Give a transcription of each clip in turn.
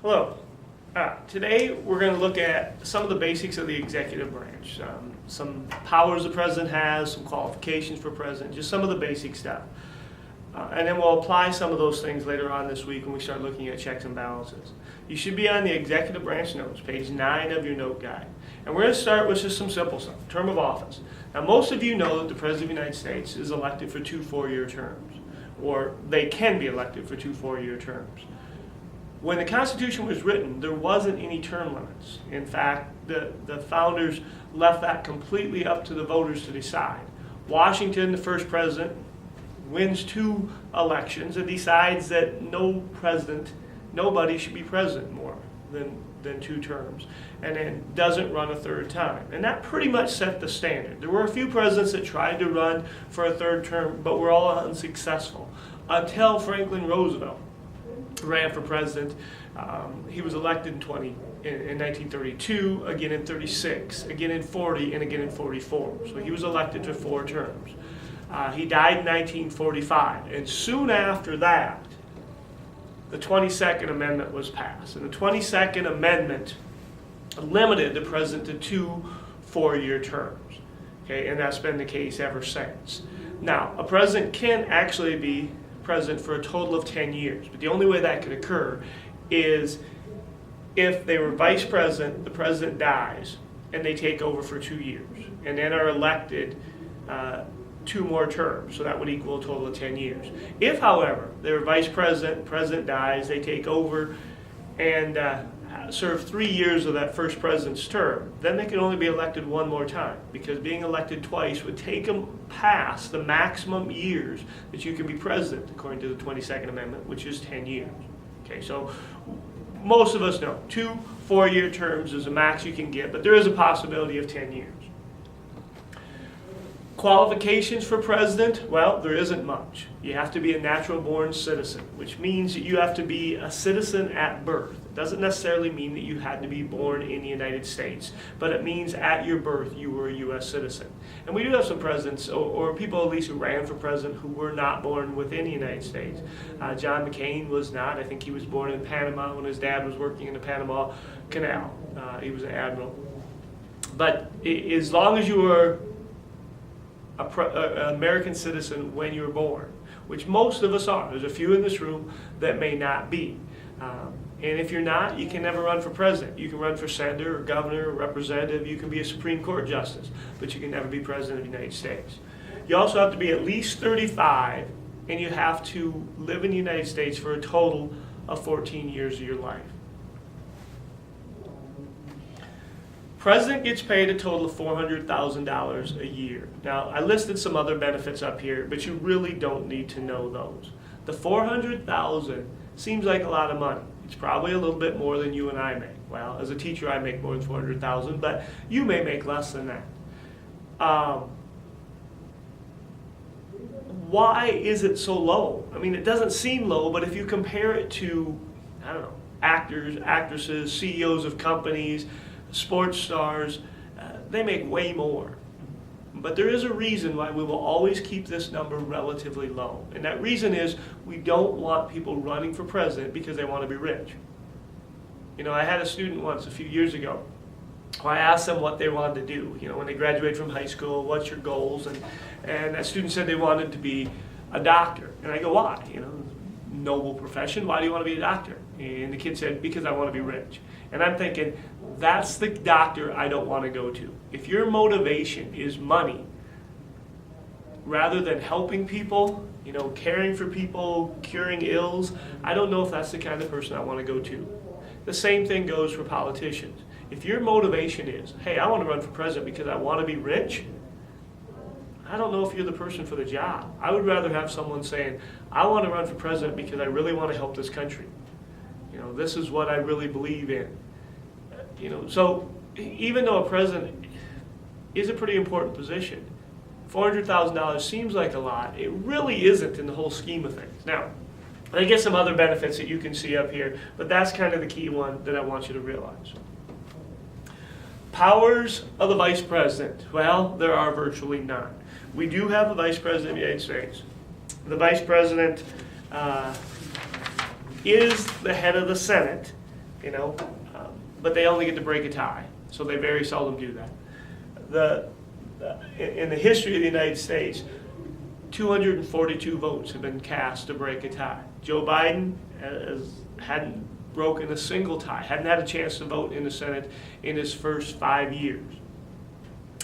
Hello. Today we're going to look at some of the basics of the executive branch. Some powers the president has, some qualifications for president, just some of the basic stuff. And then we'll apply some of those things later on this week when we start looking at checks and balances. You should be on the executive branch notes, page 9 of your note guide. And we're going to start with just some simple stuff, term of office. Now most of you know that the President of the United States is elected for 2 4-year terms, or they can be elected for 2 4-year terms. When the Constitution was written, there wasn't any term limits. In fact, the founders left that completely up to the voters to decide. Washington, the first president, wins 2 elections and decides that nobody should be president more than 2 terms, and then doesn't run a 3rd time. And that pretty much set the standard. There were a few presidents that tried to run for a 3rd term, but were all unsuccessful, until Franklin Roosevelt ran for president. He was elected in 1932, again in 36, again in 40, and again in 44. So he was elected to 4 terms. He died in 1945, and soon after that, the 22nd Amendment was passed. And the 22nd Amendment limited the president to 2 4-year terms. Okay, and that's been the case ever since. Now, a president can actually be president for a total of 10 years. But the only way that could occur is if they were vice president, the president dies, and they take over for 2 years, and then are elected 2 more terms. So that would equal a total of 10 years. If, however, they were vice president, president dies, they take over and serve 3 years of that first president's term, then they can only be elected 1 more time, because being elected twice would take them past the maximum years that you can be president according to the 22nd Amendment, which is 10 years. Okay, so most of us know 2 4-year terms is the max you can get, but there is a possibility of 10 years. Qualifications for president? Well, there isn't much. You have to be a natural born citizen, which means that you have to be a citizen at birth. It doesn't necessarily mean that you had to be born in the United States, but it means at your birth you were a U.S. citizen. And we do have some presidents, or people at least who ran for president, who were not born within the United States. John McCain was not. I think he was born in Panama when his dad was working in the Panama Canal. He was an admiral. But as long as you were an American citizen when you were born, which most of us are. There's a few in this room that may not be. And if you're not, you can never run for president. You can run for senator or governor or representative. You can be a Supreme Court justice, but you can never be president of the United States. You also have to be at least 35, and you have to live in the United States for a total of 14 years of your life. President gets paid a total of $400,000 a year. Now, I listed some other benefits up here, but you really don't need to know those. The $400,000 seems like a lot of money. It's probably a little bit more than you and I make. Well, as a teacher, I make more than $400,000, but you may make less than that. Why is it so low? I mean, it doesn't seem low, but if you compare it to, I don't know, actors, actresses, CEOs of companies, sports stars, they make way more. But there is a reason why we will always keep this number relatively low. And that reason is we don't want people running for president because they want to be rich. You know, I had a student once a few years ago. I asked them what they wanted to do. You know, when they graduate from high school, what's your goals? And that student said they wanted to be a doctor. And I go, why? You know, noble profession. Why do you want to be a doctor? And the kid said, because I want to be rich. And I'm thinking, that's the doctor I don't want to go to. If your motivation is money, rather than helping people, you know, caring for people, curing ills, I don't know if that's the kind of person I want to go to. The same thing goes for politicians. If your motivation is, hey, I want to run for president because I want to be rich, I don't know if you're the person for the job. I would rather have someone saying, I want to run for president because I really want to help this country. You know, this is what I really believe in. You know, so even though a president is a pretty important position, $400,000 seems like a lot. It really isn't in the whole scheme of things. Now, I get some other benefits that you can see up here, but that's kind of the key one that I want you to realize. Powers of the Vice President. Well, there are virtually none. We do have a Vice President of the United States. The Vice President is the head of the Senate, but they only get to break a tie, so they very seldom do that. In the history of the United States, 242 votes have been cast to break a tie. Joe Biden hadn't broken a single tie, hadn't had a chance to vote in the Senate in his first 5 years.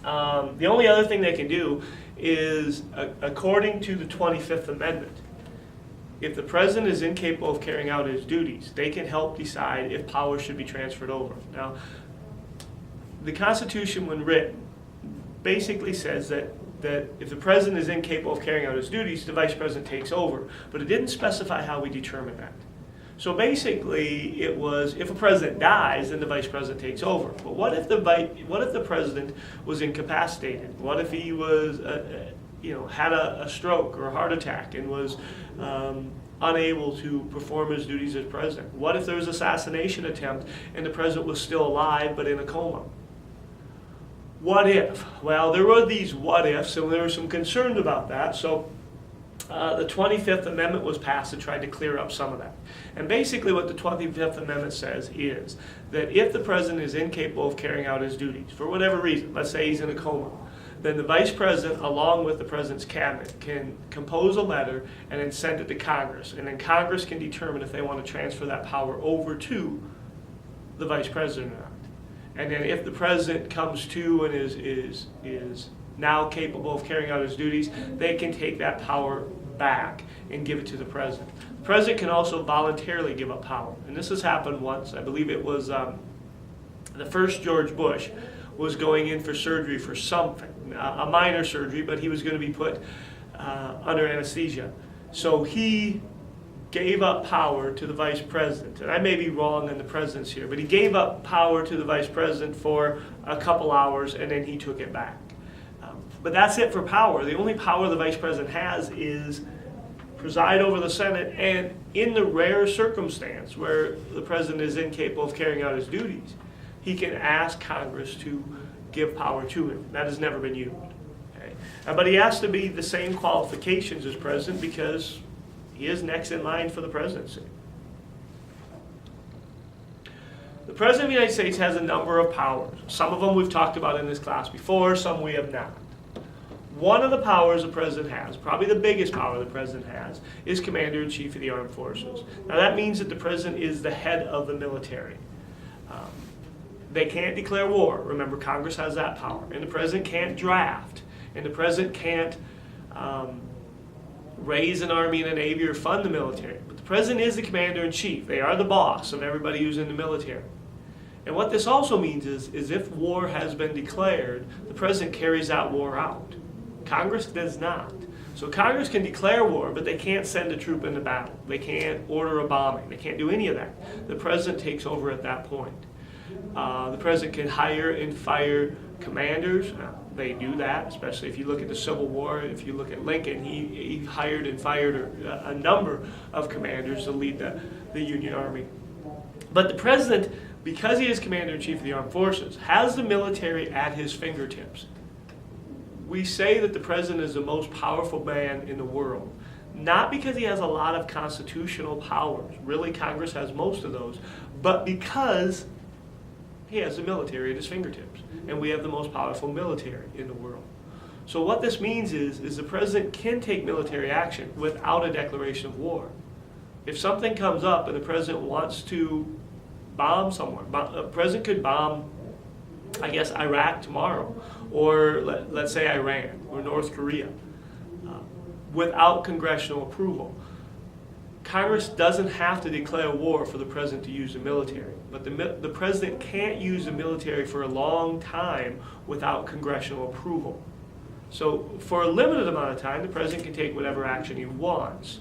The only other thing they can do is, according to the 25th Amendment, if the president is incapable of carrying out his duties, they can help decide if power should be transferred over. Now, the Constitution, when written, basically says that if the president is incapable of carrying out his duties, the vice president takes over. But it didn't specify how we determine that. So basically, it was if a president dies, then the vice president takes over. But what if the president was incapacitated? What if he was, had a stroke or a heart attack and was unable to perform his duties as president? What if there was an assassination attempt and the president was still alive but in a coma? What if? Well, there were these what ifs, and there were some concerns about that. So the 25th Amendment was passed and tried to clear up some of that. And basically what the 25th Amendment says is that if the president is incapable of carrying out his duties, for whatever reason, let's say he's in a coma, then the vice president, along with the president's cabinet, can compose a letter and then send it to Congress. And then Congress can determine if they want to transfer that power over to the vice president or not. And then if the president comes to and is now capable of carrying out his duties, they can take that power back and give it to the president. The president can also voluntarily give up power. And this has happened once. I believe it was the first George Bush was going in for surgery for something, a minor surgery, but he was going to be put under anesthesia. So he gave up power to the vice president. And I may be wrong in the president's here, but he gave up power to the vice president for a couple hours and then he took it back. But that's it for power. The only power the vice president has is preside over the Senate, and in the rare circumstance where the president is incapable of carrying out his duties, he can ask Congress to give power to him. That has never been used. Okay? But he has to be the same qualifications as president because he is next in line for the presidency. The President of the United States has a number of powers. Some of them we've talked about in this class before, some we have not. One of the powers the President has, probably the biggest power the President has, is Commander-in-Chief of the Armed Forces. Now that means that the President is the head of the military. They can't declare war. Remember, Congress has that power. And the President can't draft. And the President can't raise an army and a navy or fund the military. But the President is the Commander-in-Chief. They are the boss of everybody who's in the military. And what this also means is if war has been declared, the President carries that war out. Congress does not. So Congress can declare war, but they can't send a troop into battle. They can't order a bombing. They can't do any of that. The President takes over at that point. The President can hire and fire commanders. They do that, especially if you look at the Civil War. If you look at Lincoln, he hired and fired a number of commanders to lead the Union Army. But the President, because he is Commander-in-Chief of the Armed Forces, has the military at his fingertips. We say that the President is the most powerful man in the world, not because he has a lot of constitutional powers. Really, Congress has most of those, but because he has the military at his fingertips, and we have the most powerful military in the world. So what this means is the President can take military action without a declaration of war. If something comes up and the President wants to bomb somewhere, the President could bomb, I guess, Iraq tomorrow, or let's say Iran or North Korea, without congressional approval. Congress doesn't have to declare war for the President to use the military, but the President can't use the military for a long time without congressional approval. So for a limited amount of time, the President can take whatever action he wants.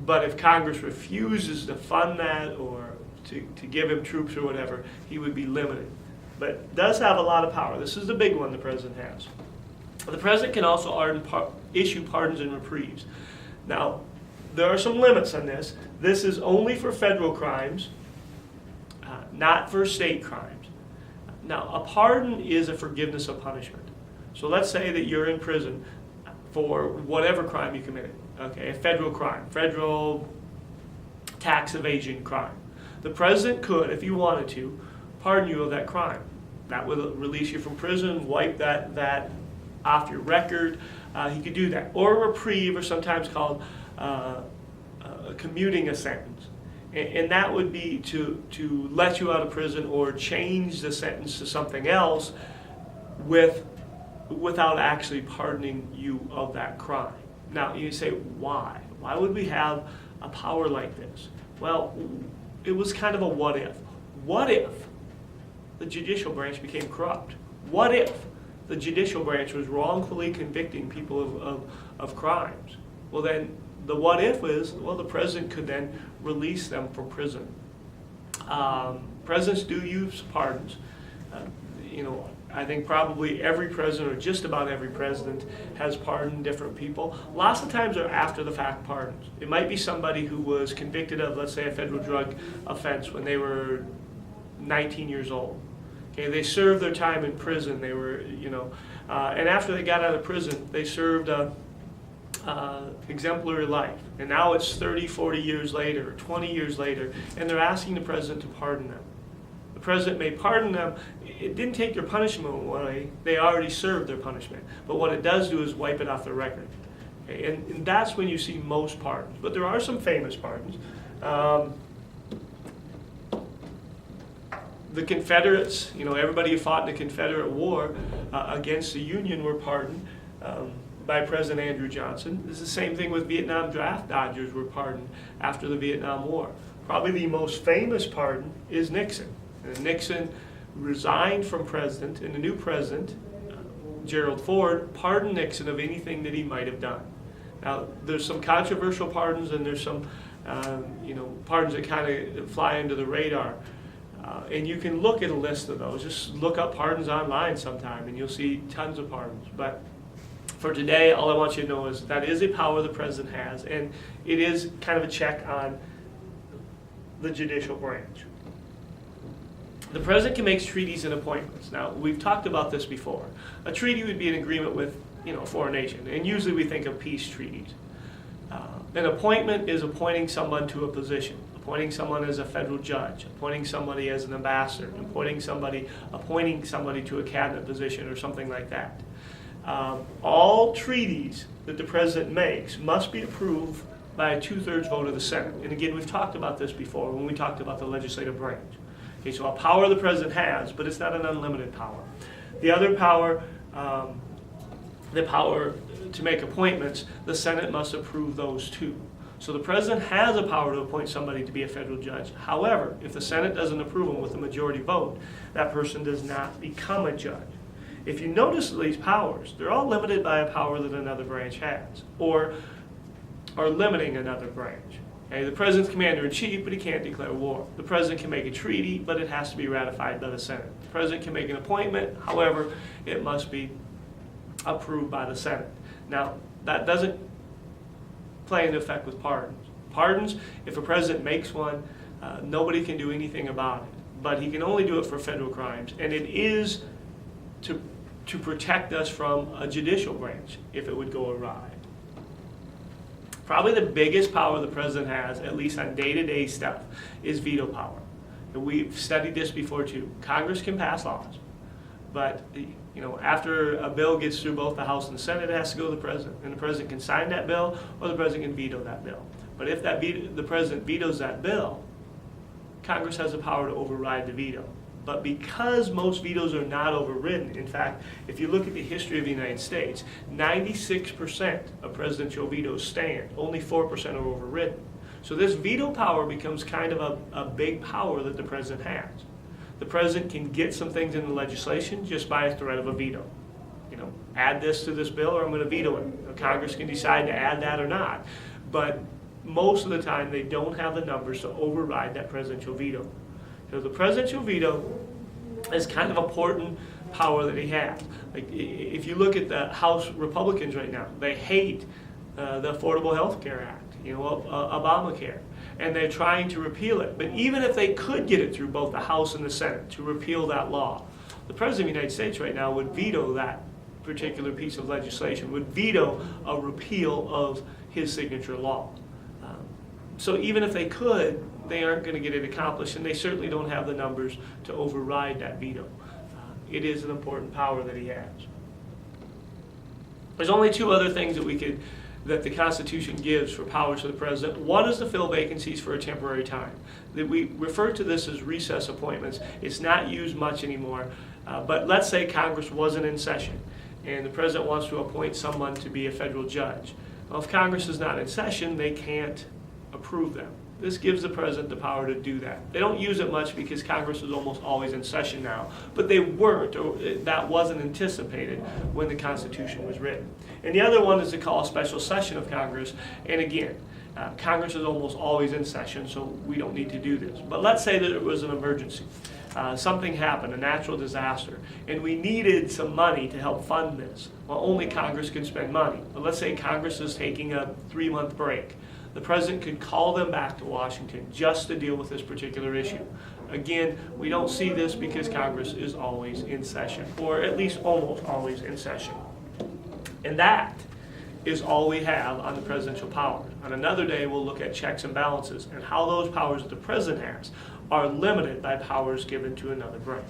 But if Congress refuses to fund that or to give him troops or whatever, he would be limited. But does have a lot of power. This is the big one the President has. The President can also issue pardons and reprieves. Now, there are some limits on this. This is only for federal crimes, not for state crimes. Now, a pardon is a forgiveness of punishment. So let's say that you're in prison for whatever crime you committed. Okay, a federal crime, federal tax evasion crime. The president could, if he wanted to, pardon you of that crime. That would release you from prison, wipe that off your record. He could do that. Or a reprieve, or sometimes called commuting a sentence. And that would be to let you out of prison or change the sentence to something else without actually pardoning you of that crime. Now, you say, why? Why would we have a power like this? Well, it was kind of a what if. What if the judicial branch became corrupt? What if the judicial branch was wrongfully convicting people of crimes? Well, then the what if is, well, the president could then release them from prison. Presidents do use pardons. I think probably every president, or just about every president, has pardoned different people. Lots of times they're after the fact pardons. It might be somebody who was convicted of, let's say, a federal drug offense when they were 19 years old. Okay, they served their time in prison. They were, and after they got out of prison, they served exemplary life. And now it's 30, 40 years later, or 20 years later, and they're asking the president to pardon them. The president may pardon them. It didn't take their punishment away. They already served their punishment. But what it does do is wipe it off their record. Okay? And that's when you see most pardons. But there are some famous pardons. The Confederates, everybody who fought in the Confederate War against the Union were pardoned by President Andrew Johnson. It's the same thing with Vietnam draft dodgers were pardoned after the Vietnam War. Probably the most famous pardon is Nixon. And Nixon resigned from president, and the new president, Gerald Ford, pardoned Nixon of anything that he might have done. Now, there's some controversial pardons, and there's some pardons that kind of fly under the radar. And you can look at a list of those. Just look up pardons online sometime, and you'll see tons of pardons. But for today, all I want you to know is that is a power the president has, and it is kind of a check on the judicial branch. The president can make treaties and appointments. Now, we've talked about this before. A treaty would be an agreement with, a foreign nation, and usually we think of peace treaties. An appointment is appointing someone to a position, appointing someone as a federal judge, appointing somebody as an ambassador, appointing somebody to a cabinet position or something like that. All treaties that the president makes must be approved by a 2/3 vote of the Senate. And again, we've talked about this before when we talked about the legislative branch. Okay, so a power the president has, but it's not an unlimited power. The other power, the power to make appointments, the Senate must approve those too. So the president has a power to appoint somebody to be a federal judge. However, if the Senate doesn't approve them with a majority vote, that person does not become a judge. If you notice these powers, they're all limited by a power that another branch has, or are limiting another branch. Okay, the president's commander-in-chief, but he can't declare war. The president can make a treaty, but it has to be ratified by the Senate. The president can make an appointment, however, it must be approved by the Senate. Now, that doesn't play into effect with pardons. Pardons, if a president makes one, nobody can do anything about it. But he can only do it for federal crimes, and it is to protect us from a judicial branch if it would go awry. Probably the biggest power the president has, at least on day-to-day stuff, is veto power. And we've studied this before too. Congress can pass laws, but after a bill gets through both the House and the Senate, it has to go to the president, and the president can sign that bill, or the president can veto that bill. But if the president vetoes that bill, Congress has the power to override the veto. But because most vetoes are not overridden, in fact, if you look at the history of the United States, 96% of presidential vetoes stand. Only 4% are overridden. So this veto power becomes kind of a big power that the president has. The president can get some things in the legislation just by a threat of a veto. Add this to this bill or I'm going to veto it. Congress can decide to add that or not. But most of the time they don't have the numbers to override that presidential veto. So the presidential veto is kind of an important power that he has. Like if you look at the House Republicans right now, they hate the Affordable Health Care Act, Obamacare, and they're trying to repeal it. But even if they could get it through both the House and the Senate to repeal that law, the President of the United States right now would veto that particular piece of legislation, would veto a repeal of his signature law. So even if they could, they aren't going to get it accomplished, and they certainly don't have the numbers to override that veto. It is an important power that he has. There's only two other things that the Constitution gives for powers to the president. One is to fill vacancies for a temporary time. We refer to this as recess appointments. It's not used much anymore, but let's say Congress wasn't in session and the president wants to appoint someone to be a federal judge. Well, if Congress is not in session, they can't approve them. This gives the president the power to do that. They don't use it much because Congress is almost always in session now, but they weren't, or that wasn't anticipated when the Constitution was written. And the other one is to call a special session of Congress, and again, Congress is almost always in session, so we don't need to do this. But let's say that it was an emergency. Something happened, a natural disaster, and we needed some money to help fund this. Well, only Congress can spend money. But let's say Congress is taking a 3-month break. The president could call them back to Washington just to deal with this particular issue. Again, we don't see this because Congress is always in session, or at least almost always in session. And that is all we have on the presidential power. On another day, we'll look at checks and balances and how those powers that the president has are limited by powers given to another branch.